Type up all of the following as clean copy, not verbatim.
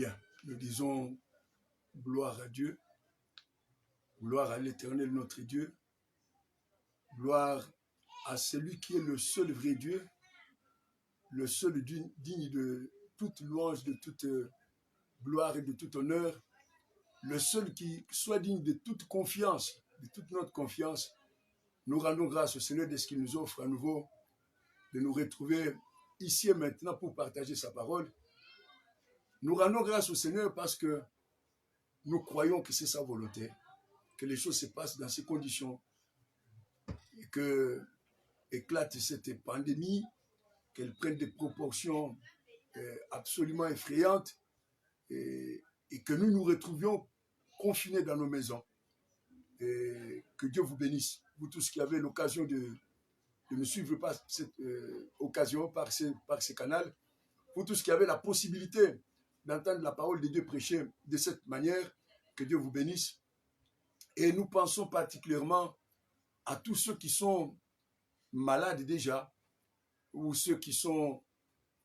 Bien, nous disons gloire à Dieu, gloire à l'Éternel notre Dieu, gloire à celui qui est le seul vrai Dieu, le seul digne de toute louange, de toute gloire et de tout honneur, le seul qui soit digne de toute confiance, de toute notre confiance. Nous rendons grâce au Seigneur de ce qu'il nous offre à nouveau de nous retrouver ici et maintenant pour partager sa parole. Nous rendons grâce au Seigneur parce que nous croyons que c'est sa volonté, que les choses se passent dans ces conditions, et que éclate cette pandémie, qu'elle prenne des proportions absolument effrayantes, et que nous nous retrouvions confinés dans nos maisons. Et que Dieu vous bénisse, vous tous qui avez l'occasion de me suivre par cette occasion, par ce canal, vous tous qui avez la possibilité d'entendre la parole de Dieu prêcher de cette manière, que Dieu vous bénisse. Et nous pensons particulièrement à tous ceux qui sont malades déjà, ou ceux qui sont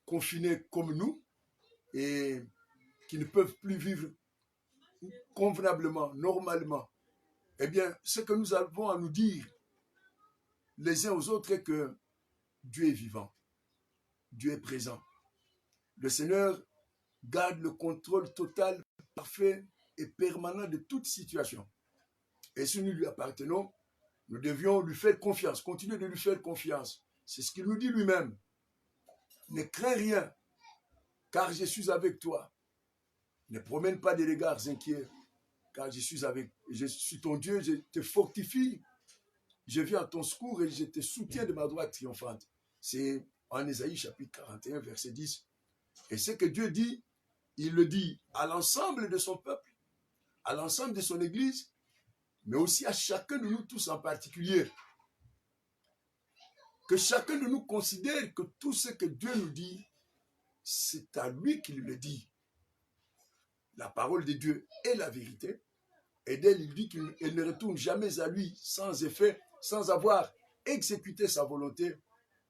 confinés comme nous, et qui ne peuvent plus vivre convenablement, normalement. Eh bien, ce que nous avons à nous dire les uns aux autres est que Dieu est vivant, Dieu est présent. Le Seigneur garde le contrôle total, parfait et permanent de toute situation. Et si nous lui appartenons, nous devions lui faire confiance, continuer de lui faire confiance. C'est ce qu'il nous dit lui-même. Ne crains rien, car je suis avec toi. Ne promène pas des regards inquiets, car je suis ton Dieu, je te fortifie, je viens à ton secours et je te soutiens de ma droite triomphante. C'est en Ésaïe chapitre 41, verset 10. Et ce que Dieu dit, il le dit à l'ensemble de son peuple, à l'ensemble de son Église, mais aussi à chacun de nous tous en particulier. Que chacun de nous considère que tout ce que Dieu nous dit, c'est à lui qu'il le dit. La parole de Dieu est la vérité, et d'elle il dit qu'elle ne retourne jamais à lui sans effet, sans avoir exécuté sa volonté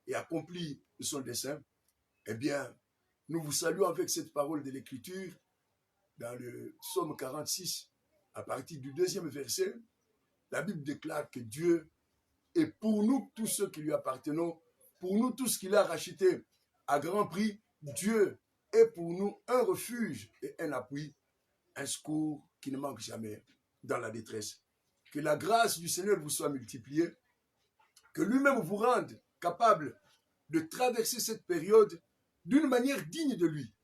et accompli son dessein. Eh bien, nous vous saluons avec cette parole de l'Écriture dans le psaume 46, à partir du 2e verset. La Bible déclare que Dieu est pour nous tous ceux qui lui appartenons, pour nous tous qu'il a rachetés à grand prix. Dieu est pour nous un refuge et un appui, un secours qui ne manque jamais dans la détresse. Que la grâce du Seigneur vous soit multipliée, que lui-même vous rende capable de traverser cette période d'une manière digne de lui,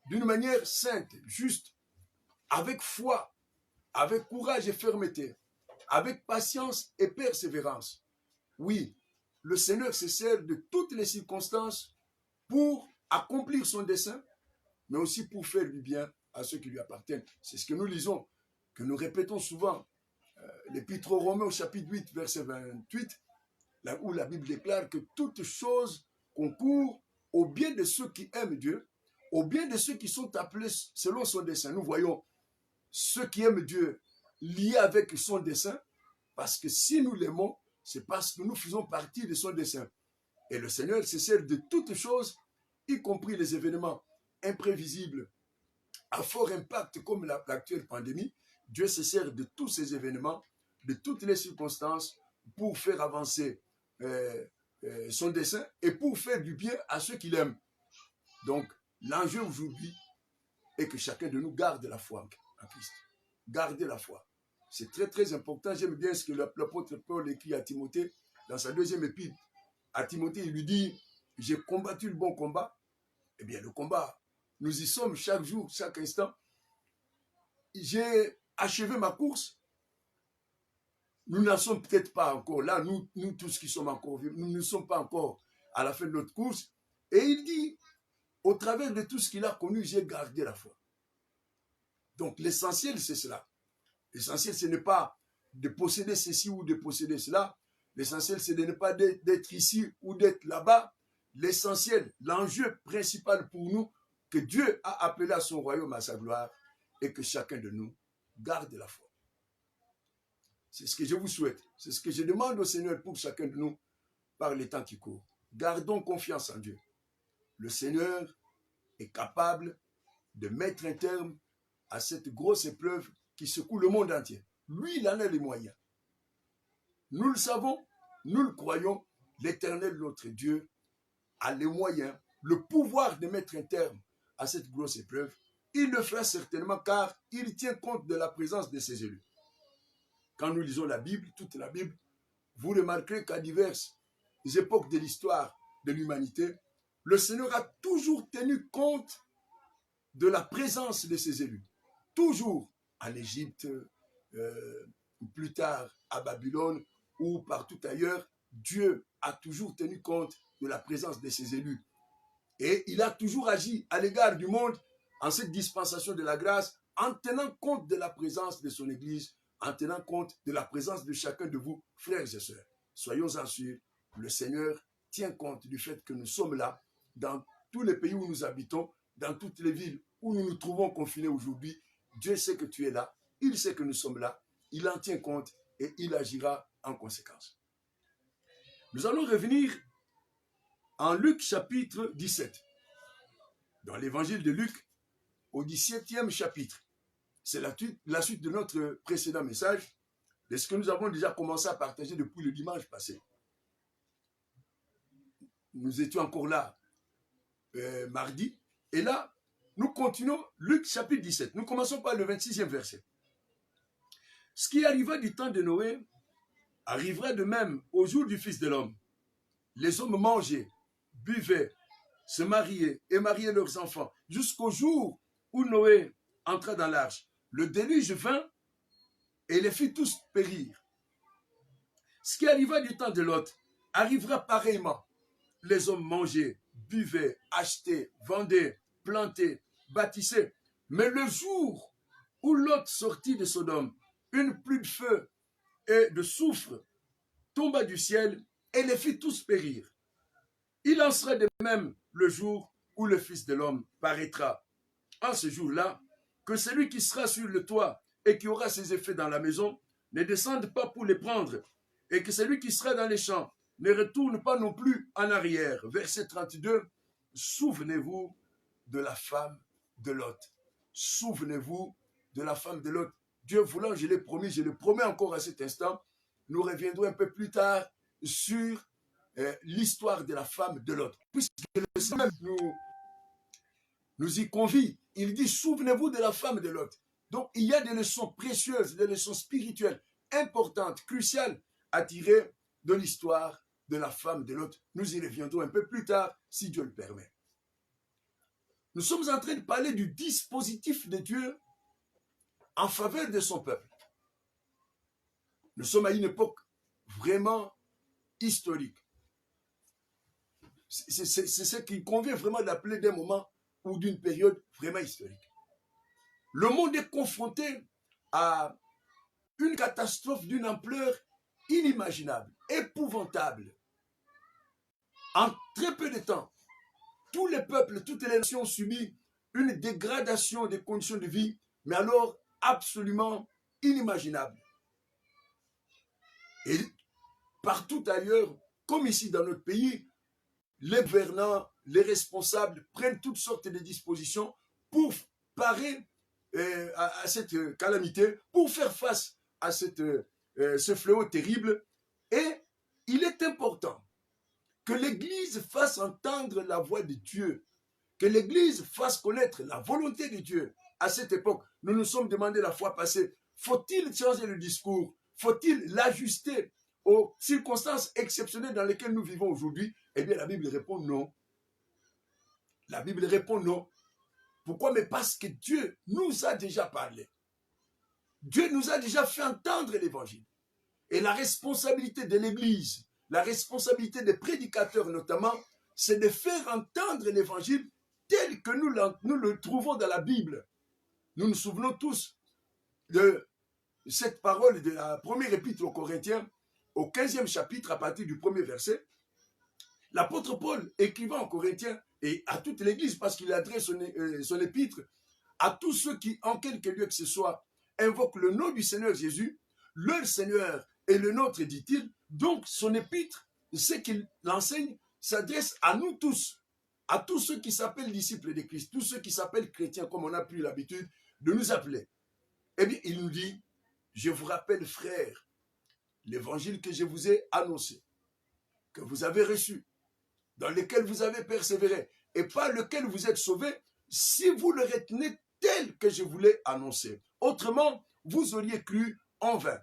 d'une manière sainte, juste, avec foi, avec courage et fermeté, avec patience et persévérance. Oui, le Seigneur se sert de toutes les circonstances pour accomplir son dessein, mais aussi pour faire du bien à ceux qui lui appartiennent. C'est ce que nous lisons, que nous répétons souvent. L'Épître aux Romains au chapitre 8, verset 28, là où la Bible déclare que toute chose concourt au bien de ceux qui aiment Dieu, au bien de ceux qui sont appelés selon son dessein. Nous voyons ceux qui aiment Dieu liés avec son dessein, parce que si nous l'aimons, c'est parce que nous faisons partie de son dessein. Et le Seigneur se sert de toutes choses, y compris les événements imprévisibles, à fort impact comme l'actuelle pandémie. Dieu se sert de tous ces événements, de toutes les circonstances, pour faire avancer son dessein et pour faire du bien à ceux qu'il aime. Donc, l'enjeu aujourd'hui est que chacun de nous garde la foi en Christ. Gardez la foi. C'est très très important. J'aime bien ce que l'apôtre Paul écrit à Timothée dans sa 2e épître. À Timothée, il lui dit, j'ai combattu le bon combat. Eh bien, le combat, nous y sommes chaque jour, chaque instant. J'ai achevé ma course. Nous n'en sommes peut-être pas encore là, nous tous qui sommes encore vivants, nous ne sommes pas encore à la fin de notre course. Et il dit, au travers de tout ce qu'il a connu, j'ai gardé la foi. Donc l'essentiel, c'est cela. L'essentiel, ce n'est pas de posséder ceci ou de posséder cela. L'essentiel, c'est de ne pas d'être ici ou d'être là-bas. L'essentiel, l'enjeu principal pour nous, que Dieu a appelé à son royaume, à sa gloire, et que chacun de nous garde la foi. C'est ce que je vous souhaite. C'est ce que je demande au Seigneur pour chacun de nous par les temps qui courent. Gardons confiance en Dieu. Le Seigneur est capable de mettre un terme à cette grosse épreuve qui secoue le monde entier. Lui, il en a les moyens. Nous le savons, nous le croyons, l'Éternel, notre Dieu, a les moyens, le pouvoir de mettre un terme à cette grosse épreuve. Il le fera certainement car il tient compte de la présence de ses élus. Quand nous lisons la Bible, toute la Bible, vous remarquerez qu'à diverses époques de l'histoire de l'humanité, le Seigneur a toujours tenu compte de la présence de ses élus. Toujours en Égypte, plus tard à Babylone ou partout ailleurs, Dieu a toujours tenu compte de la présence de ses élus. Et il a toujours agi à l'égard du monde en cette dispensation de la grâce, en tenant compte de la présence de son Église, en tenant compte de la présence de chacun de vous, frères et sœurs. Soyons-en sûrs, le Seigneur tient compte du fait que nous sommes là, dans tous les pays où nous habitons, dans toutes les villes où nous nous trouvons confinés aujourd'hui. Dieu sait que tu es là, il sait que nous sommes là, il en tient compte et il agira en conséquence. Nous allons revenir en Luc chapitre 17. Dans l'évangile de Luc, au 17e chapitre. C'est la suite de notre précédent message, de ce que nous avons déjà commencé à partager depuis le dimanche passé. Nous étions encore là mardi, et là, nous continuons Luc chapitre 17. Nous commençons par le 26e verset. Ce qui arriva du temps de Noé arrivera de même au jour du Fils de l'homme. Les hommes mangeaient, buvaient, se mariaient et mariaient leurs enfants, jusqu'au jour où Noé entra dans l'arche. Le déluge vint et les fit tous périr. Ce qui arriva du temps de Lot arrivera pareillement. Les hommes mangeaient, buvaient, achetaient, vendaient, plantaient, bâtissaient. Mais le jour où Lot sortit de Sodome, une pluie de feu et de soufre tomba du ciel et les fit tous périr. Il en sera de même le jour où le Fils de l'homme paraîtra. En ce jour-là, que celui qui sera sur le toit et qui aura ses effets dans la maison ne descende pas pour les prendre, et que celui qui sera dans les champs ne retourne pas non plus en arrière. Verset 32, souvenez-vous de la femme de Lot. Souvenez-vous de la femme de Lot. Dieu voulant, je l'ai promis, je le promets encore à cet instant, nous reviendrons un peu plus tard sur l'histoire de la femme de Lot. Puisque le Seigneur nous y convie. Il dit, souvenez-vous de la femme de Lot. Donc, il y a des leçons précieuses, des leçons spirituelles importantes, cruciales à tirer de l'histoire de la femme de Lot. Nous y reviendrons un peu plus tard, si Dieu le permet. Nous sommes en train de parler du dispositif de Dieu en faveur de son peuple. Nous sommes à une époque vraiment historique. C'est ce qui convient vraiment d'appeler d'un moment ou d'une période vraiment historique. Le monde est confronté à une catastrophe d'une ampleur inimaginable, épouvantable. En très peu de temps, tous les peuples, toutes les nations ont subi une dégradation des conditions de vie, mais alors absolument inimaginable. Et partout ailleurs, comme ici dans notre pays, les gouvernants, les responsables prennent toutes sortes de dispositions pour parer à cette calamité, pour faire face à ce fléau terrible. Et il est important que l'Église fasse entendre la voix de Dieu, que l'Église fasse connaître la volonté de Dieu. À cette époque, nous nous sommes demandé la fois passée, faut-il changer le discours? Faut-il l'ajuster aux circonstances exceptionnelles dans lesquelles nous vivons aujourd'hui? Eh bien, la Bible répond non. La Bible répond non. Pourquoi? Mais parce que Dieu nous a déjà parlé. Dieu nous a déjà fait entendre l'évangile. Et la responsabilité de l'Église, la responsabilité des prédicateurs notamment, c'est de faire entendre l'évangile tel que nous le trouvons dans la Bible. Nous nous souvenons tous de cette parole de la première épître aux Corinthiens, au 15e chapitre, à partir du premier verset. L'apôtre Paul, écrivant aux Corinthiens et à toute l'Église, parce qu'il adresse son épître à tous ceux qui, en quelque lieu que ce soit, invoquent le nom du Seigneur Jésus, leur Seigneur et le nôtre, dit-il. Donc, son épître, ce qu'il enseigne, s'adresse à nous tous. à tous ceux qui s'appellent disciples de Christ, tous ceux qui s'appellent chrétiens, comme on a pris l'habitude de nous appeler. Eh bien, il nous dit, je vous rappelle, frères, l'évangile que je vous ai annoncé, que vous avez reçu, dans lequel vous avez persévéré, et par lequel vous êtes sauvés, si vous le retenez tel que je vous l'ai annoncé. Autrement, vous auriez cru en vain.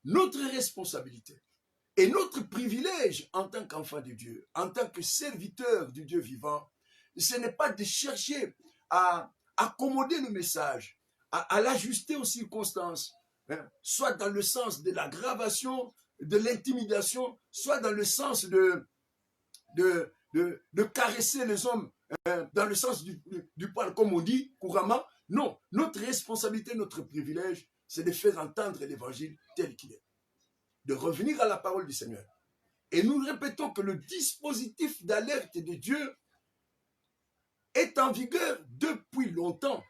Notre responsabilité et notre privilège en tant qu'enfant de Dieu, en tant que serviteur du Dieu vivant, ce n'est pas de chercher à accommoder le message, à l'ajuster aux circonstances, hein, soit dans le sens de l'aggravation, de l'intimidation, soit dans le sens de caresser les hommes, hein, dans le sens du poil, comme on dit couramment. Non, notre responsabilité, notre privilège, c'est de faire entendre l'évangile tel qu'il est, de revenir à la parole du Seigneur. Et nous répétons que le dispositif d'alerte de Dieu est en vigueur depuis longtemps.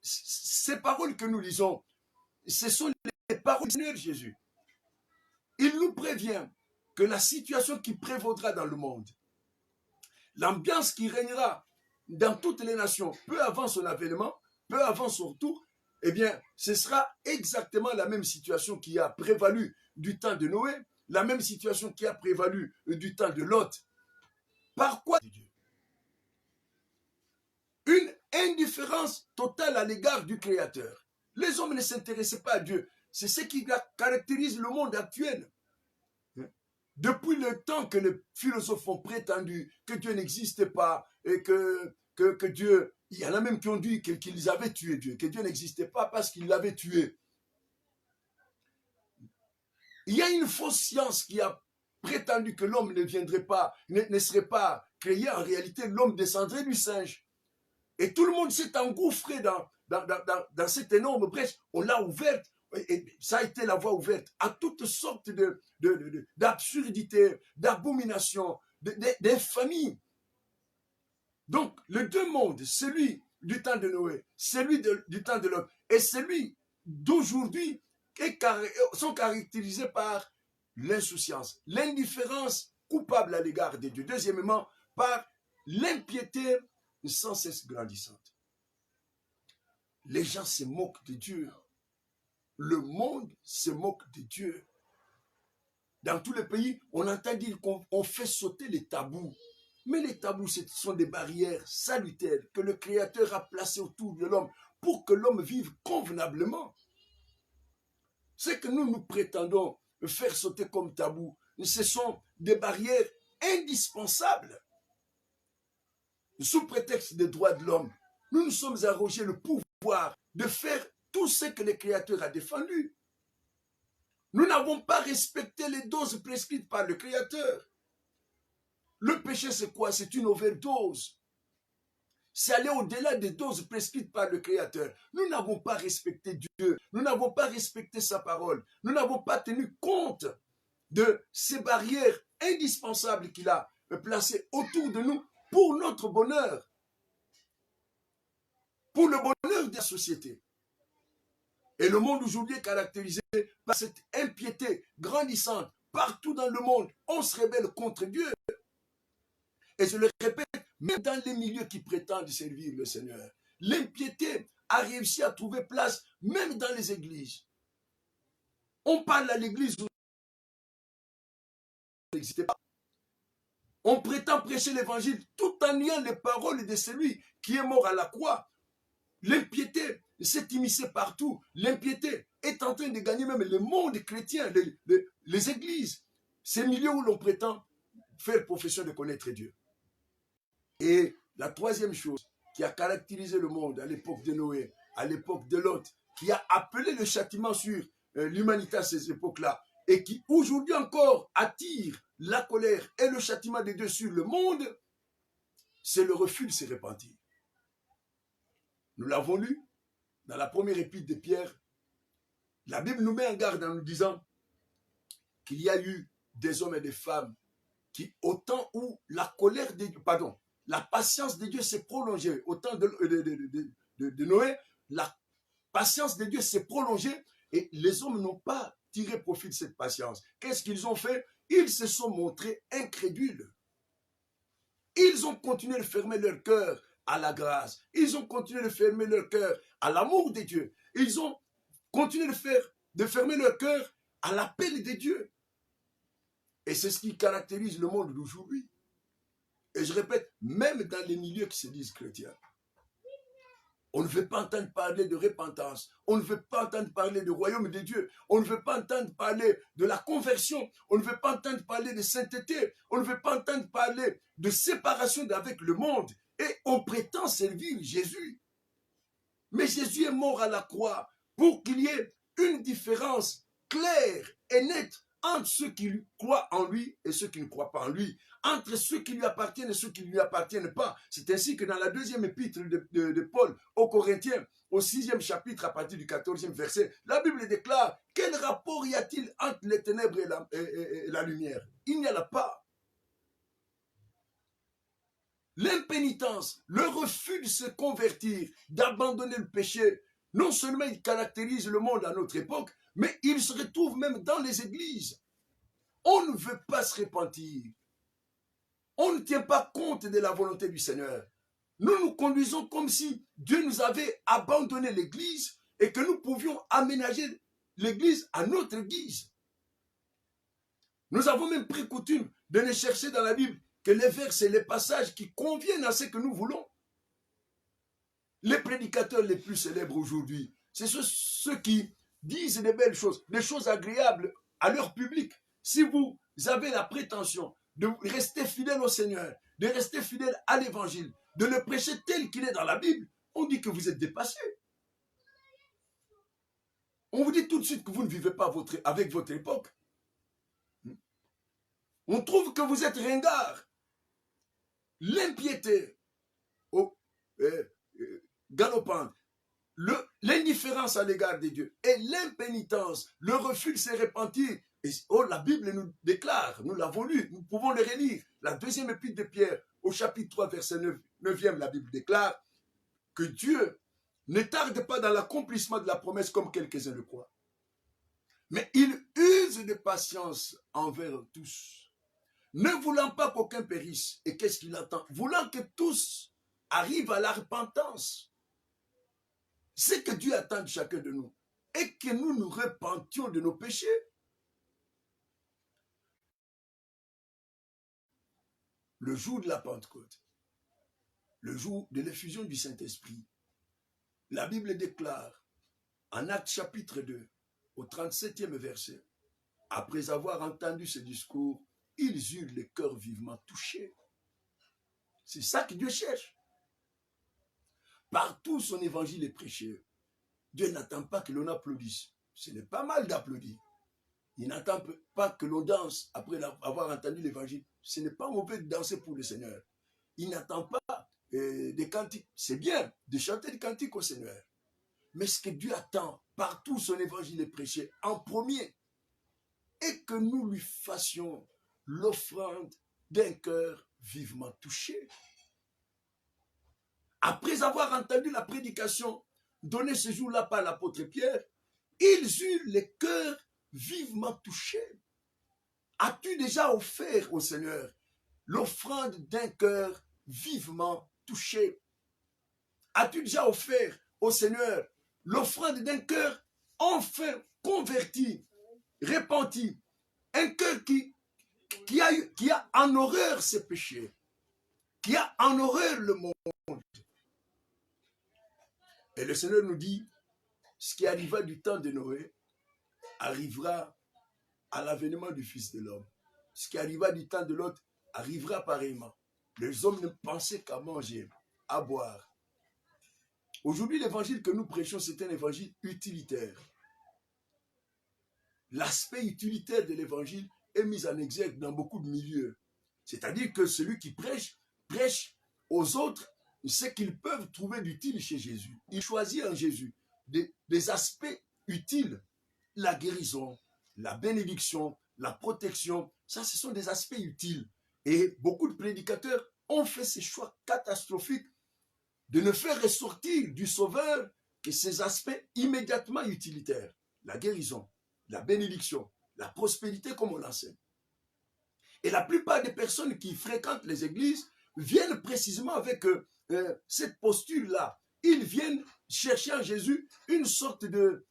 Ces paroles que nous lisons, ce sont les paroles du Seigneur Jésus. Il nous prévient que la situation qui prévaudra dans le monde, l'ambiance qui régnera dans toutes les nations, peu avant son avènement, peu avant son retour, eh bien, ce sera exactement la même situation qui a prévalu du temps de Noé, la même situation qui a prévalu du temps de Lot. Par quoi Dieu? Une indifférence totale à l'égard du Créateur. Les hommes ne s'intéressaient pas à Dieu. C'est ce qui caractérise le monde actuel. Depuis le temps que les philosophes ont prétendu que Dieu n'existait pas et que Dieu, il y en a même qui ont dit qu'ils avaient tué Dieu, que Dieu n'existait pas parce qu'ils l'avaient tué. Il y a une fausse science qui a prétendu que l'homme ne viendrait pas, ne serait pas créé. En réalité, l'homme descendrait du singe. Et tout le monde s'est engouffré dans cette énorme brèche. On l'a ouverte. Et ça a été la voie ouverte à toutes sortes d'absurdités, d'abominations, d'infamies. Donc, les deux mondes, celui du temps de Noé, celui du temps de l'homme et celui d'aujourd'hui, sont caractérisés par l'insouciance, l'indifférence coupable à l'égard de Dieu. Deuxièmement, par l'impiété sans cesse grandissante. Les gens se moquent de Dieu. Le monde se moque de Dieu. Dans tous les pays, on entend dire qu'on fait sauter les tabous. Mais les tabous, ce sont des barrières salutaires que le Créateur a placées autour de l'homme pour que l'homme vive convenablement. Ce que nous prétendons faire sauter comme tabou, ce sont des barrières indispensables. Sous prétexte des droits de l'homme, nous nous sommes arrogés le pouvoir de faire tout ce que le Créateur a défendu. Nous n'avons pas respecté les doses prescrites par le Créateur. Le péché, c'est quoi? C'est une overdose. C'est aller au-delà des doses prescrites par le Créateur. Nous n'avons pas respecté Dieu. Nous n'avons pas respecté sa parole. Nous n'avons pas tenu compte de ces barrières indispensables qu'il a placées autour de nous pour notre bonheur, pour le bonheur de la société. Et le monde aujourd'hui est caractérisé par cette impiété grandissante. Partout dans le monde, on se rebelle contre Dieu. Et je le répète, même dans les milieux qui prétendent servir le Seigneur, l'impiété a réussi à trouver place même dans les églises. On parle à l'église où il n'existait pas. On prétend prêcher l'évangile tout en niant les paroles de celui qui est mort à la croix. L'impiété s'est immiscée partout. L'impiété est en train de gagner même le monde chrétien, les églises, ces milieux où l'on prétend faire profession de connaître Dieu. Et la troisième chose qui a caractérisé le monde à l'époque de Noé, à l'époque de Lot, qui a appelé le châtiment sur l'humanité à ces époques-là, et qui aujourd'hui encore attire la colère et le châtiment de Dieu sur le monde, c'est le refus de se repentir. Nous l'avons lu dans la première épître de Pierre. La Bible nous met en garde en nous disant qu'il y a eu des hommes et des femmes qui, au temps où la colère de Dieu, pardon, la patience de Dieu s'est prolongée, au temps de Noé, la patience de Dieu s'est prolongée et les hommes n'ont pas tiré profit de cette patience. Qu'est-ce qu'ils ont fait? Ils se sont montrés incrédules. Ils ont continué de fermer leur cœur à la grâce. Ils ont continué de fermer leur cœur à l'amour de Dieu. Ils ont continué de fermer leur cœur à l'appel de Dieu. Et c'est ce qui caractérise le monde d'aujourd'hui. Et je répète, même dans les milieux qui se disent chrétiens, on ne veut pas entendre parler de repentance. On ne veut pas entendre parler du royaume de Dieu. On ne veut pas entendre parler de la conversion. On ne veut pas entendre parler de sainteté. On ne veut pas entendre parler de séparation avec le monde. Et on prétend servir Jésus. Mais Jésus est mort à la croix pour qu'il y ait une différence claire et nette entre ceux qui croient en lui et ceux qui ne croient pas en lui, entre ceux qui lui appartiennent et ceux qui ne lui appartiennent pas. C'est ainsi que dans la deuxième épître de Paul aux Corinthiens, au 6e chapitre, à partir du 14e verset, la Bible déclare: quel rapport y a-t-il entre les ténèbres et la lumière? Il n'y en a pas. L'impénitence, le refus de se convertir, d'abandonner le péché, non seulement il caractérise le monde à notre époque, mais il se retrouve même dans les églises. On ne veut pas se repentir. On ne tient pas compte de la volonté du Seigneur. Nous nous conduisons comme si Dieu nous avait abandonné l'église et que nous pouvions aménager l'église à notre guise. Nous avons même pris coutume de ne chercher dans la Bible que les versets et les passages qui conviennent à ce que nous voulons. Les prédicateurs les plus célèbres aujourd'hui, c'est ceux qui disent des belles choses, des choses agréables à leur public. Si vous avez la prétention de rester fidèle au Seigneur, de rester fidèle à l'évangile, de le prêcher tel qu'il est dans la Bible, on dit que vous êtes dépassé. On vous dit tout de suite que vous ne vivez pas avec votre époque. On trouve que vous êtes ringard. L'impiété galopante, l'indifférence à l'égard de Dieu et l'impénitence, le refus de se repentir. Et, la Bible nous déclare, nous l'avons lu, nous pouvons le relire. La deuxième épître de Pierre, au chapitre 3, verset 9e, la Bible déclare que Dieu ne tarde pas dans l'accomplissement de la promesse comme quelques-uns le croient. Mais il use de patience envers tous, ne voulant pas qu'aucun périsse. Et qu'est-ce qu'il attend? Voulant que tous arrivent à la repentance. C'est que Dieu attend de chacun de nous. Et que nous nous repentions de nos péchés. Le jour de la Pentecôte, le jour de l'effusion du Saint-Esprit, la Bible déclare, en Actes chapitre 2, au 37e verset, après avoir entendu ce discours, ils eurent les cœurs vivement touchés. C'est ça que Dieu cherche. Partout son évangile est prêché. Dieu n'attend pas que l'on applaudisse. Ce n'est pas mal d'applaudir. Il n'attend pas que l'on danse après avoir entendu l'évangile. Ce n'est pas mauvais de danser pour le Seigneur. Il n'attend pas des cantiques. C'est bien de chanter des cantiques au Seigneur. Mais ce que Dieu attend, partout son évangile est prêché, en premier, est que nous lui fassions l'offrande d'un cœur vivement touché. Après avoir entendu la prédication donnée ce jour-là par l'apôtre Pierre, ils eurent les cœurs vivement touchés. As-tu déjà offert au Seigneur l'offrande d'un cœur vivement touché? As-tu déjà offert au Seigneur l'offrande d'un cœur enfin converti, repenti, un cœur qui a en horreur ses péchés, qui a en horreur le monde? Et le Seigneur nous dit, ce qui arriva du temps de Noé arrivera à l'avènement du Fils de l'homme. Ce qui arriva du temps de l'autre arrivera pareillement. Les hommes ne pensaient qu'à manger, à boire. Aujourd'hui, l'évangile que nous prêchons, c'est un évangile utilitaire. L'aspect utilitaire de l'évangile est mis en exergue dans beaucoup de milieux. C'est-à-dire que celui qui prêche aux autres ce qu'ils peuvent trouver d'utile chez Jésus. Il choisit en Jésus des aspects utiles. La guérison, la bénédiction, la protection, ça ce sont des aspects utiles. Et beaucoup de prédicateurs ont fait ces choix catastrophiques de ne faire ressortir du Sauveur que ces aspects immédiatement utilitaires. La guérison, la bénédiction, la prospérité comme on l'enseigne. Et la plupart des personnes qui fréquentent les églises viennent précisément avec cette posture-là. Ils viennent chercher en Jésus une sorte de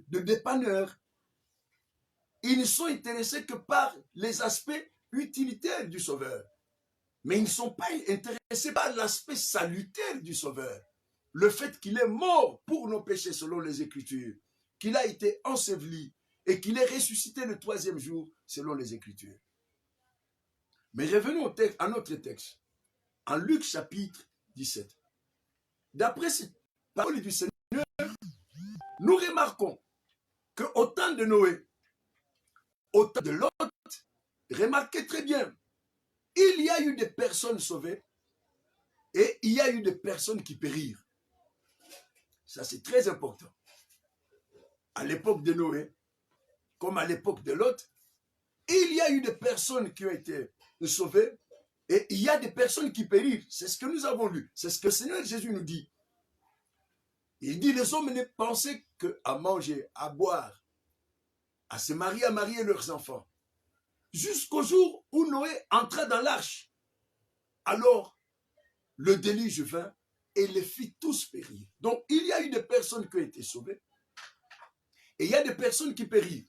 dépanneur. Ils ne sont intéressés que par les aspects utilitaires du Sauveur. Mais ils ne sont pas intéressés par l'aspect salutaire du Sauveur. Le fait qu'il est mort pour nos péchés selon les Écritures, qu'il a été enseveli et qu'il est ressuscité le troisième jour selon les Écritures. Mais revenons à notre texte, en Luc chapitre 17. D'après cette parole du Seigneur, nous remarquons qu'au temps de Noé, au temps de Lot, remarquez très bien, il y a eu des personnes sauvées et il y a eu des personnes qui périrent. Ça, c'est très important. À l'époque de Noé, comme à l'époque de Lot, il y a eu des personnes qui ont été sauvées et il y a des personnes qui périrent. C'est ce que nous avons lu. C'est ce que le Seigneur Jésus nous dit. Il dit, les hommes ne pensaient qu'à manger, à boire, à se marier, à marier leurs enfants. Jusqu'au jour où Noé entra dans l'arche. Alors, le déluge vint et les fit tous périr. Donc, il y a eu des personnes qui ont été sauvées et il y a des personnes qui périrent.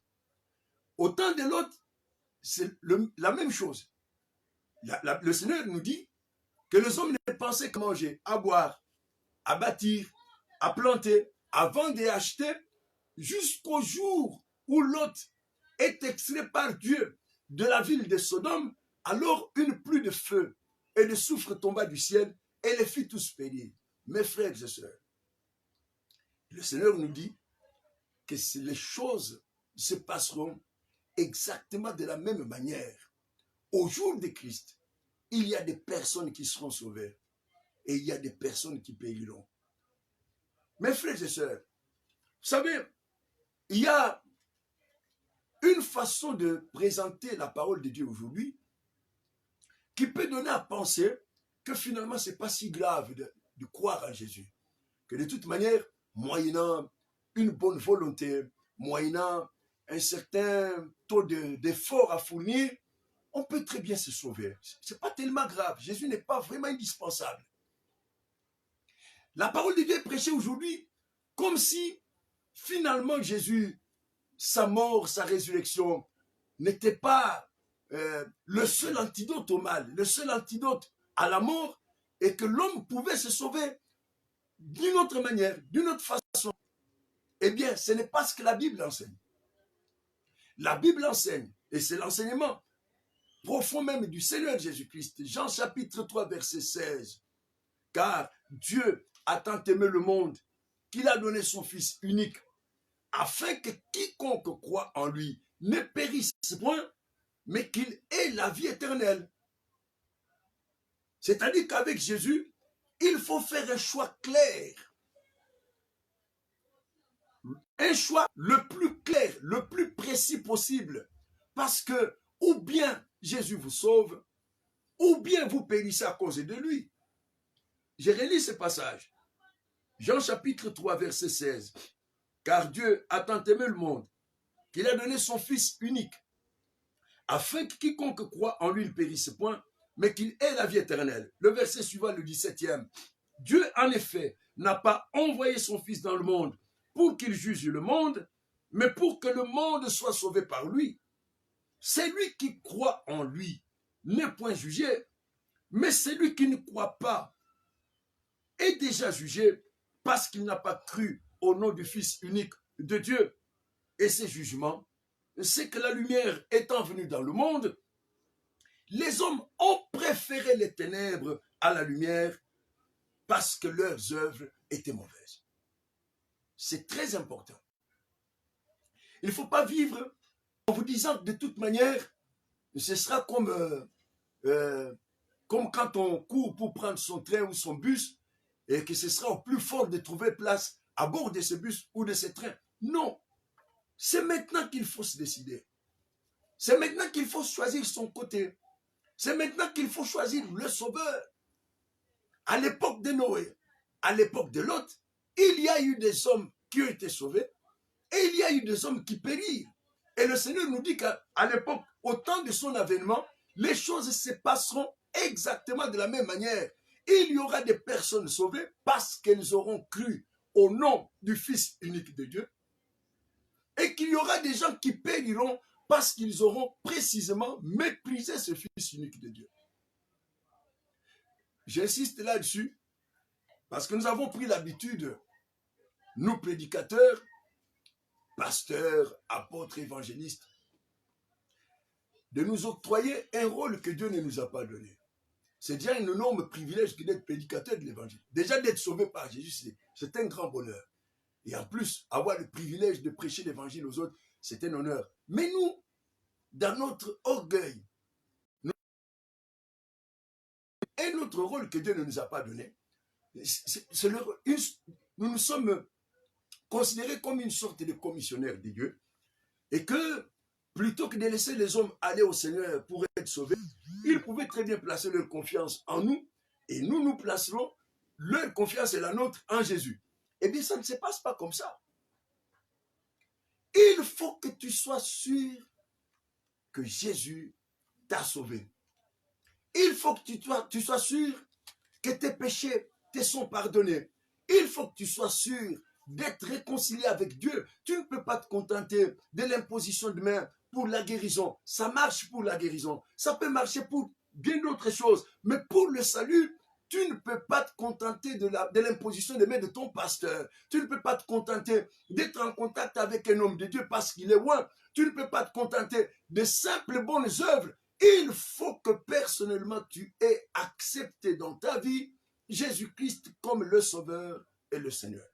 Au temps de l'autre, c'est la même chose. Le Seigneur nous dit que les hommes ne pensaient qu'à manger, à boire, à bâtir, à planter, à vendre et acheter, jusqu'au jour où Lot est extrait par Dieu de la ville de Sodome. Alors une pluie de feu et de soufre tomba du ciel et les fit tous périr. Mes frères et sœurs, le Seigneur nous dit que les choses se passeront exactement de la même manière. Au jour de Christ, il y a des personnes qui seront sauvées et il y a des personnes qui périront. Mes frères et sœurs, vous savez, il y a une façon de présenter la parole de Dieu aujourd'hui qui peut donner à penser que finalement, ce n'est pas si grave de croire en Jésus. Que de toute manière, moyennant une bonne volonté, moyennant un certain taux d'effort à fournir, on peut très bien se sauver. Ce n'est pas tellement grave. Jésus n'est pas vraiment indispensable. La parole de Dieu est prêchée aujourd'hui comme si finalement Jésus, sa mort, sa résurrection, n'était pas le seul antidote au mal, le seul antidote à la mort, et que l'homme pouvait se sauver d'une autre manière, d'une autre façon. Eh bien, ce n'est pas ce que la Bible enseigne. La Bible enseigne, et c'est l'enseignement profond même du Seigneur Jésus-Christ. Jean chapitre 3, verset 16. Car Dieu a tant aimé le monde qu'il a donné son Fils unique, afin que quiconque croit en lui ne périsse point, mais qu'il ait la vie éternelle. C'est-à-dire qu'avec Jésus, il faut faire un choix clair. Un choix le plus clair, le plus précis possible. Parce que, ou bien Jésus vous sauve, ou bien vous périssez à cause de lui. J'ai relis ce passage. Jean chapitre 3, verset 16. Car Dieu a tant aimé le monde qu'il a donné son Fils unique, afin que quiconque croit en lui ne périsse point, mais qu'il ait la vie éternelle. Le verset suivant, le 17e. Dieu, en effet, n'a pas envoyé son Fils dans le monde pour qu'il juge le monde, mais pour que le monde soit sauvé par lui. Celui qui croit en lui n'est point jugé, mais celui qui ne croit pas est déjà jugé parce qu'il n'a pas cru au nom du Fils unique de Dieu. Et ces jugements, c'est que la lumière étant venue dans le monde, les hommes ont préféré les ténèbres à la lumière parce que leurs œuvres étaient mauvaises. C'est très important. Il ne faut pas vivre en vous disant que de toute manière, ce sera comme quand on court pour prendre son train ou son bus et que ce sera au plus fort de trouver place à bord de ce bus ou de ce train. Non, c'est maintenant qu'il faut se décider. C'est maintenant qu'il faut choisir son côté. C'est maintenant qu'il faut choisir le sauveur. À l'époque de Noé, à l'époque de Lot, il y a eu des hommes qui ont été sauvés et il y a eu des hommes qui périrent. Et le Seigneur nous dit qu'à l'époque, au temps de son avènement, les choses se passeront exactement de la même manière. Il y aura des personnes sauvées parce qu'elles auront cru au nom du Fils unique de Dieu, et qu'il y aura des gens qui périront parce qu'ils auront précisément méprisé ce Fils unique de Dieu. J'insiste là-dessus parce que nous avons pris l'habitude, nous prédicateurs, pasteurs, apôtres, évangélistes, de nous octroyer un rôle que Dieu ne nous a pas donné. C'est déjà un énorme privilège que d'être prédicateur de l'évangile. Déjà d'être sauvé par Jésus, c'est un grand bonheur. Et en plus, avoir le privilège de prêcher l'évangile aux autres, c'est un honneur. Mais nous, dans notre orgueil, un autre rôle que Dieu ne nous a pas donné, nous nous sommes considérés comme une sorte de commissionnaires de Dieu, et que plutôt que de laisser les hommes aller au Seigneur pour être sauvés, ils pouvaient très bien placer leur confiance en nous, et nous placerons leur confiance et la nôtre en Jésus. Eh bien, ça ne se passe pas comme ça. Il faut que tu sois sûr que Jésus t'a sauvé. Il faut que tu sois sûr que tes péchés te sont pardonnés. Il faut que tu sois sûr d'être réconcilié avec Dieu. Tu ne peux pas te contenter de l'imposition de main pour la guérison. Ça marche pour la guérison. Ça peut marcher pour bien d'autres choses. Mais pour le salut, tu ne peux pas te contenter de l'imposition de main de ton pasteur. Tu ne peux pas te contenter d'être en contact avec un homme de Dieu parce qu'il est loin. Tu ne peux pas te contenter de simples bonnes œuvres. Il faut que personnellement tu aies accepté dans ta vie Jésus-Christ comme le Sauveur et le Seigneur.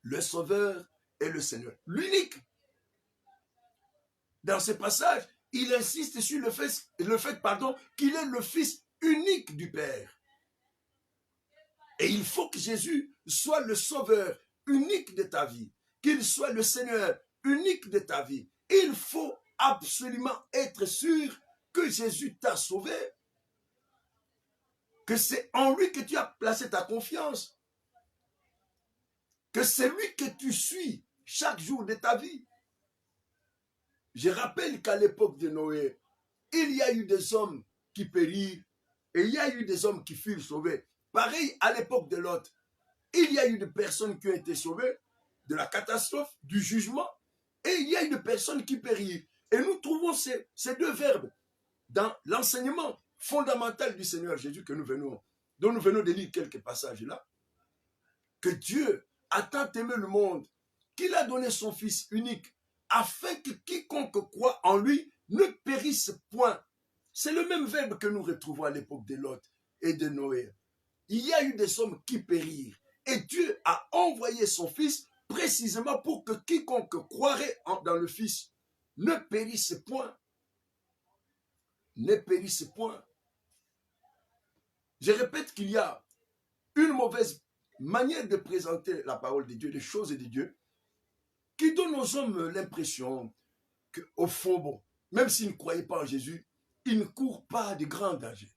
Le Sauveur et le Seigneur. L'unique. Dans ce passage, il insiste sur le fait qu'il est le Fils unique du Père. Et il faut que Jésus soit le Sauveur unique de ta vie, qu'il soit le Seigneur unique de ta vie. Il faut absolument être sûr que Jésus t'a sauvé, que c'est en lui que tu as placé ta confiance, que c'est lui que tu suis chaque jour de ta vie. Je rappelle qu'à l'époque de Noé, il y a eu des hommes qui périrent et il y a eu des hommes qui furent sauvés. Pareil à l'époque de Lot, il y a eu des personnes qui ont été sauvées de la catastrophe, du jugement, et il y a eu des personnes qui périrent. Et nous trouvons ces deux verbes dans l'enseignement fondamental du Seigneur Jésus dont nous venons de lire quelques passages là, que Dieu a tant aimé le monde qu'il a donné son Fils unique afin que quiconque croit en lui ne périsse point. C'est le même verbe que nous retrouvons à l'époque de Lot et de Noé. Il y a eu des hommes qui périrent et Dieu a envoyé son Fils précisément pour que quiconque croirait dans le Fils ne périsse point. Ne périsse point. Je répète qu'il y a une mauvaise manière de présenter la parole de Dieu, les choses de Dieu, qui donne aux hommes l'impression qu'au fond, bon, même s'ils ne croyaient pas en Jésus, ils ne courent pas de grands dangers.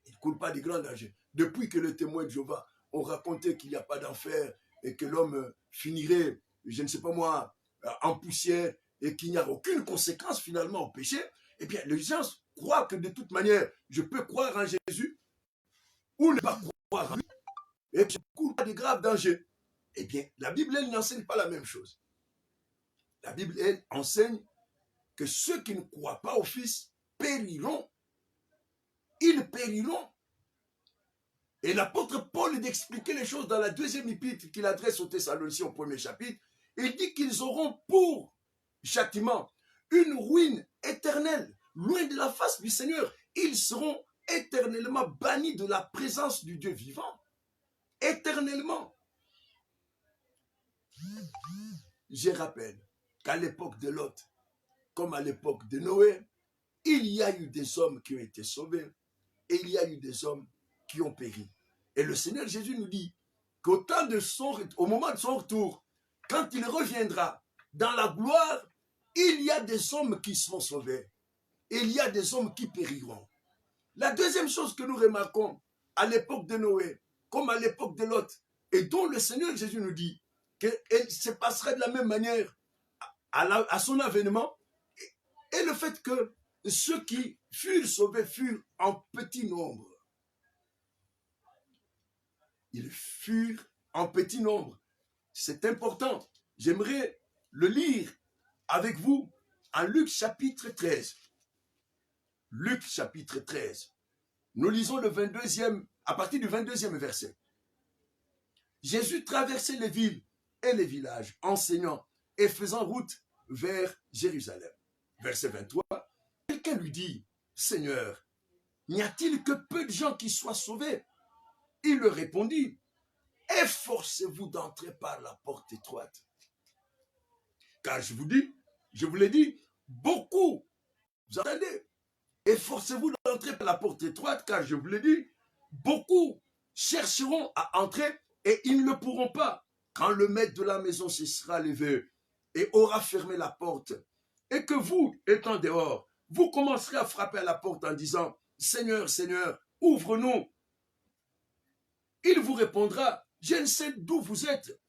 Ils ne courent pas de grands dangers. Depuis que les témoins de Jéhovah ont raconté qu'il n'y a pas d'enfer et que l'homme finirait, je ne sais pas moi, en poussière et qu'il n'y a aucune conséquence finalement au péché, eh bien, les gens croient que de toute manière, je peux croire en Jésus ou ne pas croire en lui et que je ne cours pas de graves dangers. Eh bien, la Bible, elle n'enseigne pas la même chose. La Bible, elle, enseigne que ceux qui ne croient pas au Fils périront. Ils périront. Et l'apôtre Paul d'expliquer les choses dans la deuxième épître qu'il adresse aux Thessaloniciens au premier chapitre. Il dit qu'ils auront pour châtiment une ruine éternelle, loin de la face du Seigneur. Ils seront éternellement bannis de la présence du Dieu vivant. Éternellement. Je rappelle qu'à l'époque de Lot, comme à l'époque de Noé, il y a eu des hommes qui ont été sauvés et il y a eu des hommes qui ont péri. Et le Seigneur Jésus nous dit qu'au moment de son retour, quand il reviendra dans la gloire, il y a des hommes qui seront sauvés et il y a des hommes qui périront. La deuxième chose que nous remarquons à l'époque de Noé, comme à l'époque de Lot, et dont le Seigneur Jésus nous dit qu'elle se passera de la même manière à son avènement, et le fait que ceux qui furent sauvés furent en petit nombre. Ils furent en petit nombre. C'est important. J'aimerais le lire avec vous en Luc chapitre 13. Luc chapitre 13. Nous lisons le 22e, à partir du 22e verset. Jésus traversait les villes et les villages, enseignant et faisant route vers Jérusalem. Verset 23. Quelqu'un lui dit, Seigneur, n'y a-t-il que peu de gens qui soient sauvés? Il leur répondit, efforcez-vous d'entrer par la porte étroite. Car je vous l'ai dit, beaucoup, vous entendez, efforcez-vous d'entrer par la porte étroite, car je vous l'ai dit, beaucoup chercheront à entrer et ils ne le pourront pas. Quand le maître de la maison se sera levé et aura fermé la porte, et que vous, étant dehors, vous commencerez à frapper à la porte en disant, Seigneur, Seigneur, ouvre-nous. Il vous répondra, je ne sais d'où vous êtes.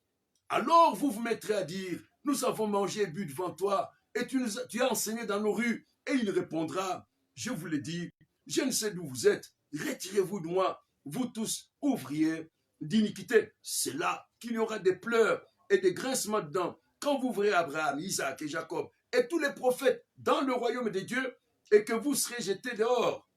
Alors vous vous mettrez à dire, nous avons mangé et bu devant toi, et tu as enseigné dans nos rues. Et il répondra, je vous l'ai dit, je ne sais d'où vous êtes. Retirez-vous de moi, vous tous ouvriers d'iniquité. C'est là qu'il y aura des pleurs et des grincements de dents quand vous verrez Abraham, Isaac et Jacob et tous les prophètes dans le royaume de Dieu et que vous serez jetés dehors.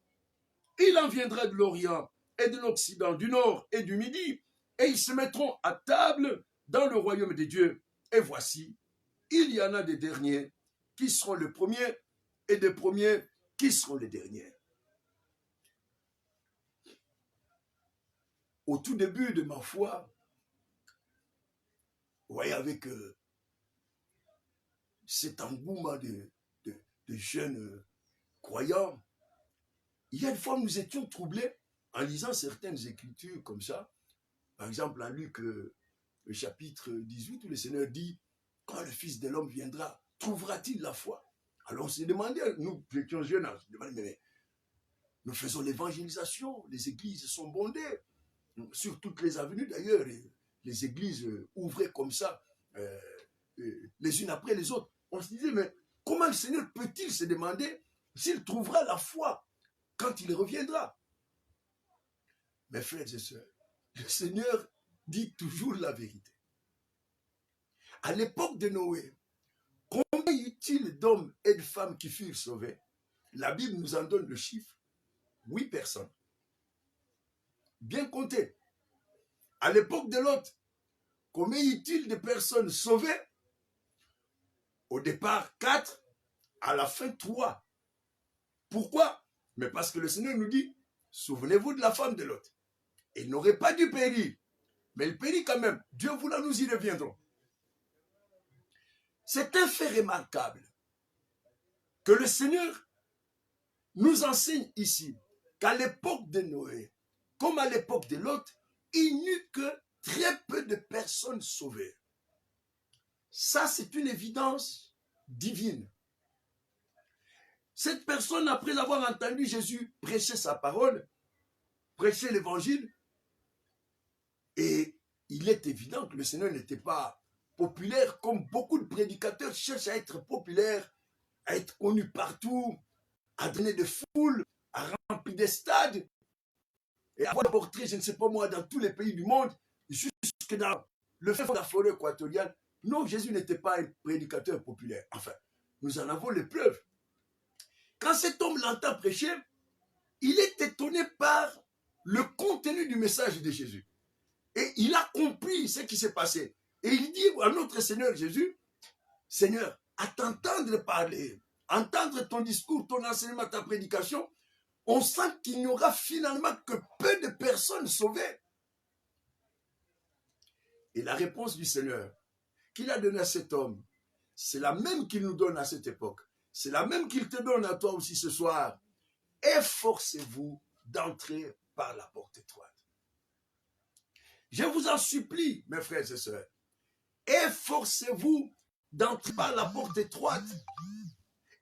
Il en viendra de l'Orient et de l'Occident, du Nord et du Midi, et ils se mettront à table dans le royaume de Dieu. Et voici, il y en a des derniers qui seront les premiers et des premiers qui seront les derniers. Au tout début de ma foi, vous voyez, avec cet engouement de jeunes croyants, il y a une fois nous étions troublés en lisant certaines écritures comme ça. Par exemple, en Luc, le chapitre 18, où le Seigneur dit, quand le Fils de l'homme viendra, trouvera-t-il la foi? Alors on s'est demandé, nous étions jeunes, on s'est demandé, mais nous faisons l'évangélisation, les églises sont bondées, sur toutes les avenues d'ailleurs, les églises ouvraient comme ça, les unes après les autres. On se disait, mais comment le Seigneur peut-il se demander s'il trouvera la foi quand il reviendra? Mes frères et sœurs, le Seigneur dit toujours la vérité. À l'époque de Noé, combien y a-t-il d'hommes et de femmes qui furent sauvés? La Bible nous en donne le chiffre, 8 personnes. Bien compté. À l'époque de Lot, combien y a-t-il de personnes sauvées? Au départ, 4, à la fin, 3. Pourquoi? Mais parce que le Seigneur nous dit, souvenez-vous de la femme de Lot. Il n'aurait pas dû périr, mais il périt quand même. Dieu voulant, nous y reviendrons. C'est un fait remarquable que le Seigneur nous enseigne ici qu'à l'époque de Noé, comme à l'époque de Lot, il n'y eut que très peu de personnes sauvées. Ça, c'est une évidence divine. Cette personne, après avoir entendu Jésus prêcher sa parole, prêcher l'évangile, et il est évident que le Seigneur n'était pas populaire, comme beaucoup de prédicateurs cherchent à être populaires, à être connus partout, à donner des foules, à remplir des stades, et à avoir porté, je ne sais pas moi, dans tous les pays du monde, jusque dans le fin fond de la forêt équatoriale. Non, Jésus n'était pas un prédicateur populaire. Enfin, nous en avons les preuves. Quand cet homme l'entend prêcher, il est étonné par le contenu du message de Jésus. Et il a compris ce qui s'est passé. Et il dit à notre Seigneur Jésus, Seigneur, à t'entendre parler, entendre ton discours, ton enseignement, ta prédication, on sent qu'il n'y aura finalement que peu de personnes sauvées. Et la réponse du Seigneur qu'il a donnée à cet homme, c'est la même qu'il nous donne à cette époque. C'est la même qu'il te donne à toi aussi ce soir. Efforcez-vous d'entrer par la porte étroite. Je vous en supplie, mes frères et sœurs, efforcez-vous d'entrer par la porte étroite.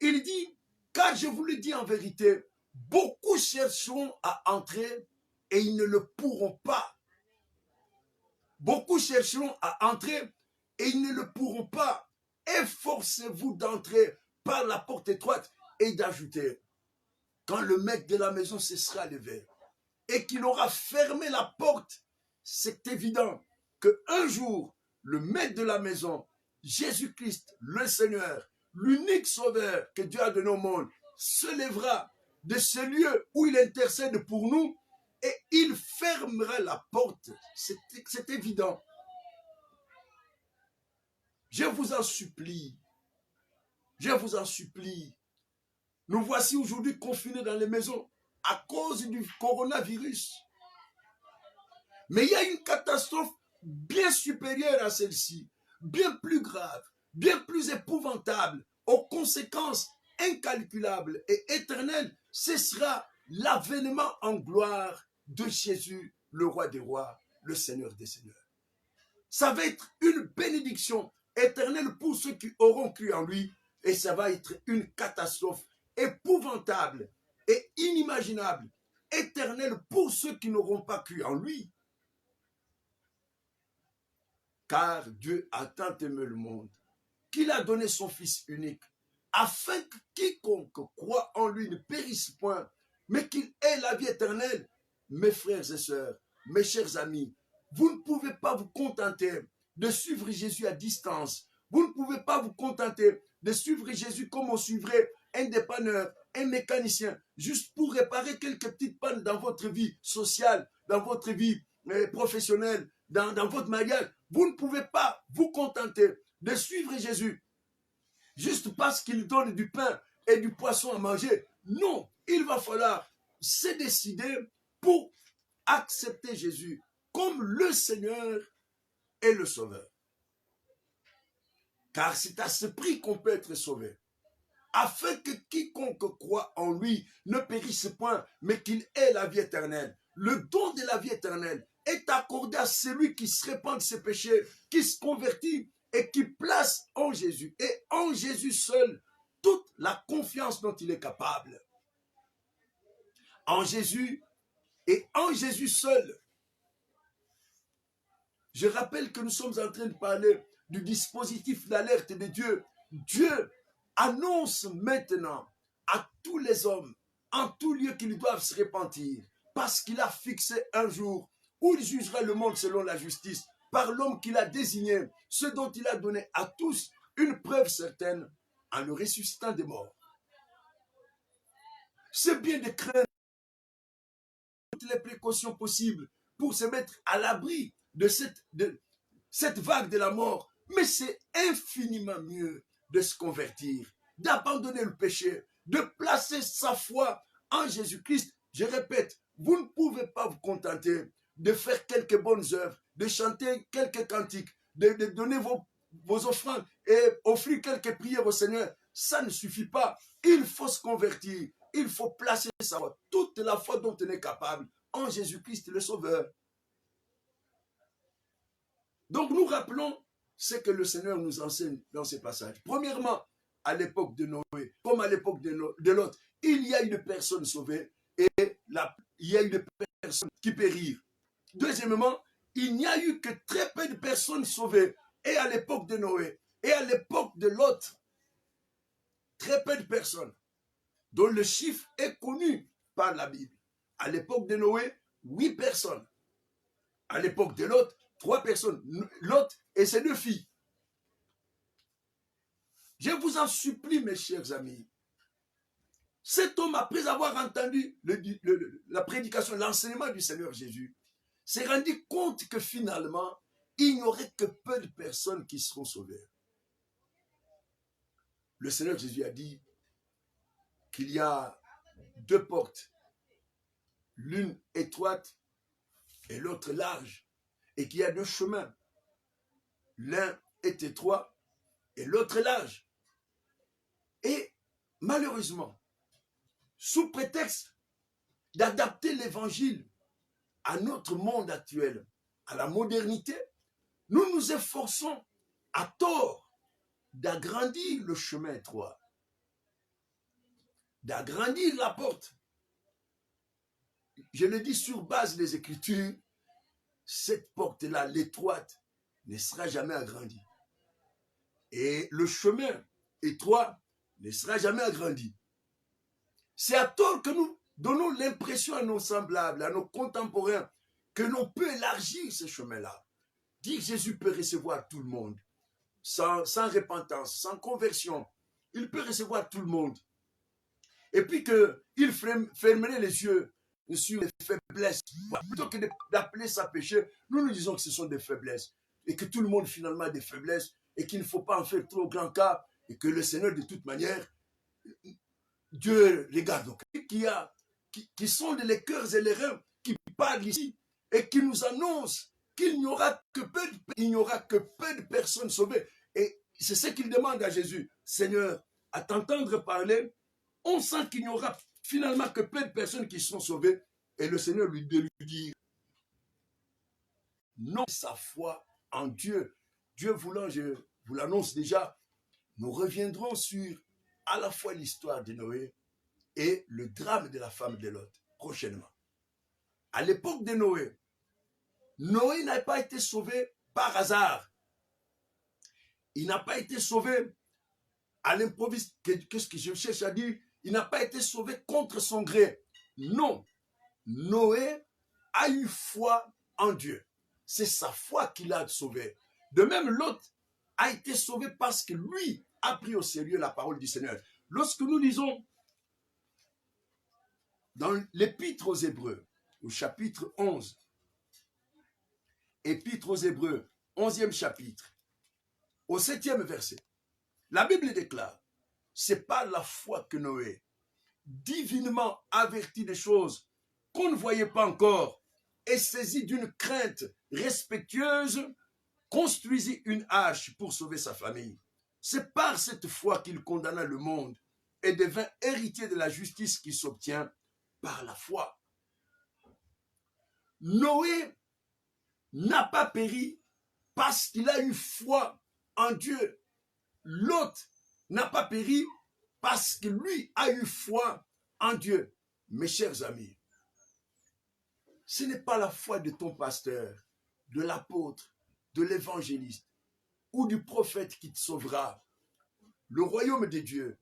Il dit, car je vous le dis en vérité, beaucoup chercheront à entrer et ils ne le pourront pas. Beaucoup chercheront à entrer et ils ne le pourront pas. Efforcez-vous d'entrer par la porte étroite et d'ajouter, quand le maître de la maison se sera levé et qu'il aura fermé la porte, c'est évident qu'un jour, le maître de la maison, Jésus-Christ, le Seigneur, l'unique sauveur que Dieu a donné au monde, se lèvera de ce lieu où il intercède pour nous et il fermera la porte. C'est évident. Je vous en supplie. Je vous en supplie. Nous voici aujourd'hui confinés dans les maisons à cause du coronavirus. Mais il y a une catastrophe bien supérieure à celle-ci, bien plus grave, bien plus épouvantable, aux conséquences incalculables et éternelles. Ce sera l'avènement en gloire de Jésus, le roi des rois, le Seigneur des seigneurs. Ça va être une bénédiction éternelle pour ceux qui auront cru en lui, et ça va être une catastrophe épouvantable et inimaginable, éternelle pour ceux qui n'auront pas cru en lui. Car Dieu a tant aimé le monde qu'il a donné son Fils unique, afin que quiconque croit en lui ne périsse point, mais qu'il ait la vie éternelle. Mes frères et sœurs, mes chers amis, vous ne pouvez pas vous contenter de suivre Jésus à distance. Vous ne pouvez pas vous contenter de suivre Jésus comme on suivrait un dépanneur, un mécanicien, juste pour réparer quelques petites pannes dans votre vie sociale, dans votre vie professionnelle, dans votre mariage. Vous ne pouvez pas vous contenter de suivre Jésus juste parce qu'il donne du pain et du poisson à manger. Non, il va falloir se décider pour accepter Jésus comme le Seigneur et le Sauveur. Car c'est à ce prix qu'on peut être sauvé. Afin que quiconque croit en lui ne périsse point, mais qu'il ait la vie éternelle. Le don de la vie éternelle est accordé à celui qui se répand de ses péchés, qui se convertit et qui place en Jésus, et en Jésus seul, toute la confiance dont il est capable. En Jésus et en Jésus seul. Je rappelle que nous sommes en train de parler du dispositif d'alerte de Dieu. Dieu annonce maintenant à tous les hommes, en tout lieu, qu'ils doivent se repentir, parce qu'il a fixé un jour où il jugera le monde selon la justice, par l'homme qu'il a désigné, ce dont il a donné à tous une preuve certaine, en le ressuscitant des morts. C'est bien de craindre toutes les précautions possibles pour se mettre à l'abri de cette vague de la mort, mais c'est infiniment mieux de se convertir, d'abandonner le péché, de placer sa foi en Jésus-Christ. Je répète, vous ne pouvez pas vous contenter de faire quelques bonnes œuvres, de chanter quelques cantiques, de donner vos offrandes et offrir quelques prières au Seigneur. Ça ne suffit pas. Il faut se convertir. Il faut placer sa foi, toute la foi dont on est capable, en Jésus-Christ le Sauveur. Donc nous rappelons ce que le Seigneur nous enseigne dans ces passages. Premièrement, à l'époque de Noé, comme à l'époque de Lot, il y a une personne sauvée et il y a eu des personnes qui périrent. Deuxièmement, il n'y a eu que très peu de personnes sauvées, et à l'époque de Noé, et à l'époque de Lot, très peu de personnes, dont le chiffre est connu par la Bible. À l'époque de Noé, 8 personnes. À l'époque de Lot, 3 personnes. Lot et ses 2 filles. Je vous en supplie, mes chers amis. Cet homme, après avoir entendu la prédication, l'enseignement du Seigneur Jésus, s'est rendu compte que finalement, il n'y aurait que peu de personnes qui seront sauvées. Le Seigneur Jésus a dit qu'il y a 2 portes, l'une étroite et l'autre large, et qu'il y a 2 chemins. L'un est étroit et l'autre est large. Et malheureusement, sous prétexte d'adapter l'évangile à notre monde actuel, à la modernité, nous nous efforçons à tort d'agrandir le chemin étroit, d'agrandir la porte. Je le dis sur base des Écritures, cette porte-là, l'étroite, ne sera jamais agrandie. Et le chemin étroit ne sera jamais agrandi. C'est à tort que nous donnons l'impression à nos semblables, à nos contemporains, que l'on peut élargir ce chemin-là. Dire que Jésus peut recevoir tout le monde, sans repentance, sans conversion. Il peut recevoir tout le monde. Et puis qu'il fermerait les yeux sur les faiblesses. Plutôt que d'appeler ça péché, nous disons que ce sont des faiblesses. Et que tout le monde finalement a des faiblesses. Et qu'il ne faut pas en faire trop grand cas. Et que le Seigneur, de toute manière, Dieu regarde donc. Qui sont les cœurs et les reins, qui parlent ici. Et qui nous annoncent qu'il n'y aura que peu de personnes sauvées. Et c'est ce qu'il demande à Jésus. Seigneur, à t'entendre parler, on sent qu'il n'y aura finalement que peu de personnes qui seront sauvées. Et le Seigneur lui dit, non, sa foi en Dieu. Dieu voulant, je vous l'annonce déjà, nous reviendrons sur à la fois l'histoire de Noé et le drame de la femme de Lot prochainement. À l'époque de Noé, Noé n'a pas été sauvé par hasard. Il n'a pas été sauvé à l'improviste. Qu'est-ce que je cherche à dire? Il n'a pas été sauvé contre son gré. Non. Noé a eu foi en Dieu. C'est sa foi qui l'a sauvé. De même, Lot a été sauvé parce que lui a pris au sérieux la parole du Seigneur. Lorsque nous lisons dans l'Épître aux Hébreux, au chapitre 11, Épître aux Hébreux, 11e chapitre, au 7e verset, la Bible déclare, c'est par la foi que Noé, divinement averti des choses qu'on ne voyait pas encore, et saisi d'une crainte respectueuse, construisit une arche pour sauver sa famille. C'est par cette foi qu'il condamna le monde et devint héritier de la justice qui s'obtient par la foi. Noé n'a pas péri parce qu'il a eu foi en Dieu. Lot n'a pas péri parce que lui a eu foi en Dieu. Mes chers amis, ce n'est pas la foi de ton pasteur, de l'apôtre, de l'évangéliste ou du prophète qui te sauvera. Le royaume de Dieu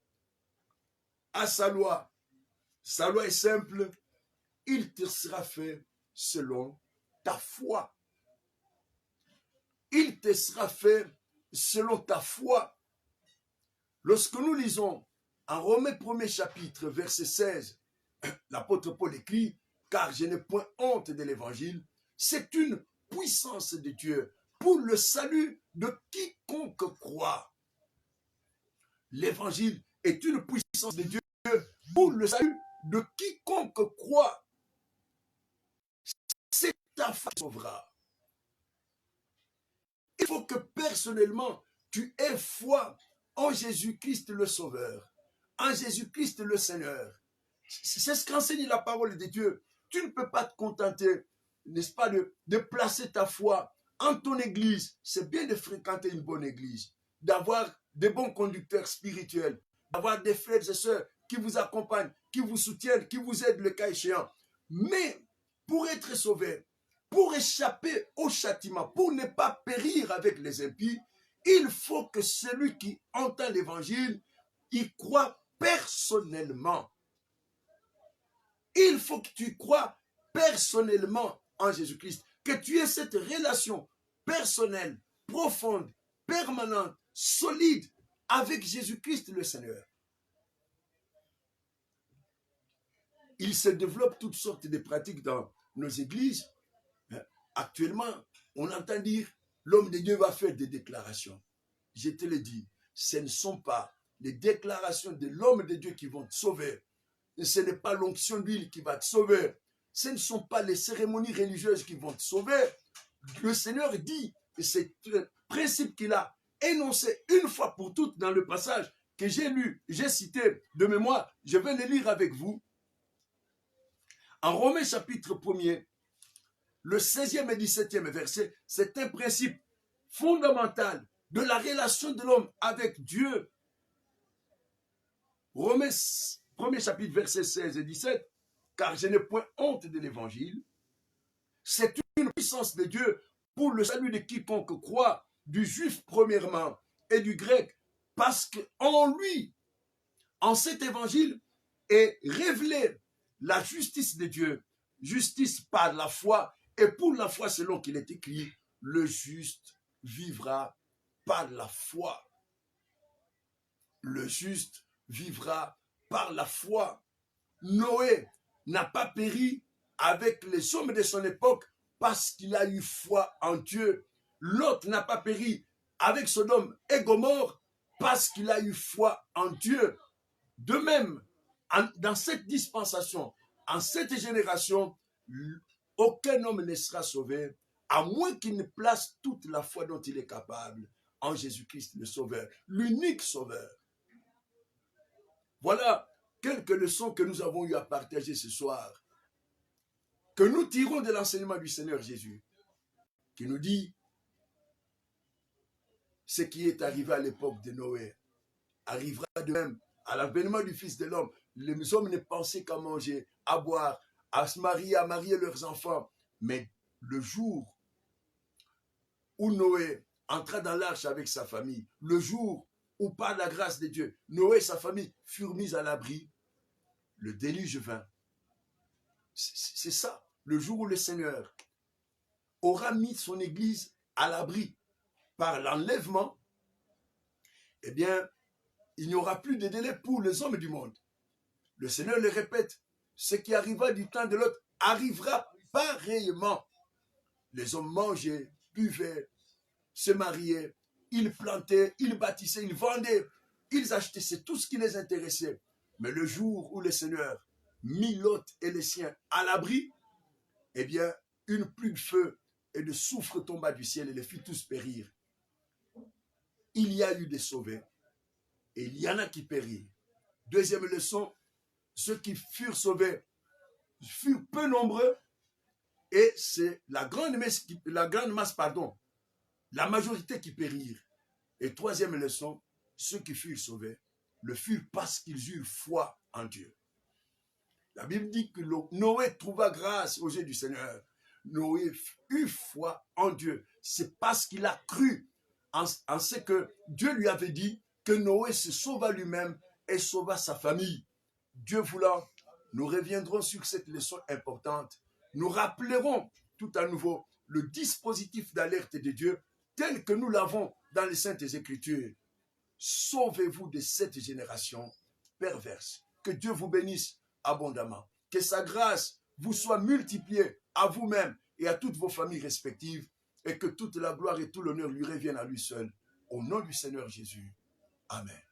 a sa loi. Sa loi est simple. Il te sera fait selon ta foi. Il te sera fait selon ta foi. Lorsque nous lisons en Romains 1er chapitre, verset 16, l'apôtre Paul écrit, car je n'ai point honte de l'évangile, c'est une puissance de Dieu pour le salut de quiconque croit. L'évangile est une puissance de Dieu pour le salut de quiconque croit. C'est ta foi qui sauvera. Il faut que personnellement, tu aies foi en Jésus-Christ le Sauveur, en Jésus-Christ le Seigneur. C'est ce qu'enseigne la parole de Dieu. Tu ne peux pas te contenter, n'est-ce pas, de placer ta foi en ton église. C'est bien de fréquenter une bonne église, d'avoir des bons conducteurs spirituels, d'avoir des frères et sœurs qui vous accompagnent, qui vous soutiennent, qui vous aident le cas échéant. Mais pour être sauvé, pour échapper au châtiment, pour ne pas périr avec les impies, il faut que celui qui entend l'évangile y croit personnellement. Il faut que tu crois personnellement en Jésus-Christ, que tu aies cette relation personnelle, profonde, permanente, solide avec Jésus-Christ le Seigneur. Il se développe toutes sortes de pratiques dans nos églises. Actuellement, on entend dire l'homme de Dieu va faire des déclarations. Je te le dis, ce ne sont pas les déclarations de l'homme de Dieu qui vont te sauver. Ce n'est pas l'onction d'huile qui va te sauver. Ce ne sont pas les cérémonies religieuses qui vont te sauver. Le Seigneur dit, et c'est un principe qu'il a énoncé une fois pour toutes dans le passage que j'ai lu, j'ai cité de mémoire, je vais le lire avec vous. En Romains chapitre 1er, le 16e et 17e verset, c'est un principe fondamental de la relation de l'homme avec Dieu. Romains 1er chapitre, verset 16 et 17, car je n'ai point honte de l'évangile. C'est une puissance de Dieu pour le salut de quiconque croit, du juif premièrement et du grec, parce qu'en lui, en cet évangile, et révéler la justice de Dieu. Justice par la foi, et pour la foi selon qu'il est écrit, le juste vivra par la foi. Le juste vivra par la foi. Noé n'a pas péri avec les hommes de son époque parce qu'il a eu foi en Dieu. Lot n'a pas péri avec Sodome et Gomorrhe parce qu'il a eu foi en Dieu. De même, dans cette dispensation, en cette génération, aucun homme ne sera sauvé, à moins qu'il ne place toute la foi dont il est capable en Jésus-Christ le Sauveur, l'unique Sauveur. Voilà quelques leçons que nous avons eu à partager ce soir, que nous tirons de l'enseignement du Seigneur Jésus, qui nous dit ce qui est arrivé à l'époque de Noé arrivera de même à l'avènement du Fils de l'homme. Les hommes ne pensaient qu'à manger, à boire, à se marier, à marier leurs enfants. Mais le jour où Noé entra dans l'arche avec sa famille, le jour où par la grâce de Dieu, Noé et sa famille furent mis à l'abri, le déluge vint. C'est ça, le jour où le Seigneur aura mis son Église à l'abri par l'enlèvement, eh bien, il n'y aura plus de délai pour les hommes du monde. Le Seigneur le répète, ce qui arriva du temps de l'autre arrivera pareillement. Les hommes mangeaient, buvaient, se mariaient, ils plantaient, ils bâtissaient, ils vendaient, ils achetaient, c'est tout ce qui les intéressait. Mais le jour où le Seigneur mit Lot et les siens à l'abri, eh bien, une pluie de feu et de soufre tomba du ciel et les fit tous périr. Il y a eu des sauvés et il y en a qui périrent. Deuxième leçon, ceux qui furent sauvés furent peu nombreux et c'est la majorité qui périrent. Et troisième leçon, ceux qui furent sauvés le furent parce qu'ils eurent foi en Dieu. La Bible dit que Noé trouva grâce aux yeux du Seigneur. Noé eut foi en Dieu. C'est parce qu'il a cru en ce que Dieu lui avait dit que Noé se sauva lui-même et sauva sa famille. Dieu voulant, nous reviendrons sur cette leçon importante. Nous rappellerons tout à nouveau le dispositif d'alerte de Dieu tel que nous l'avons dans les Saintes Écritures. Sauvez-vous de cette génération perverse. Que Dieu vous bénisse abondamment. Que sa grâce vous soit multipliée à vous-même et à toutes vos familles respectives et que toute la gloire et tout l'honneur lui reviennent à lui seul. Au nom du Seigneur Jésus. Amen.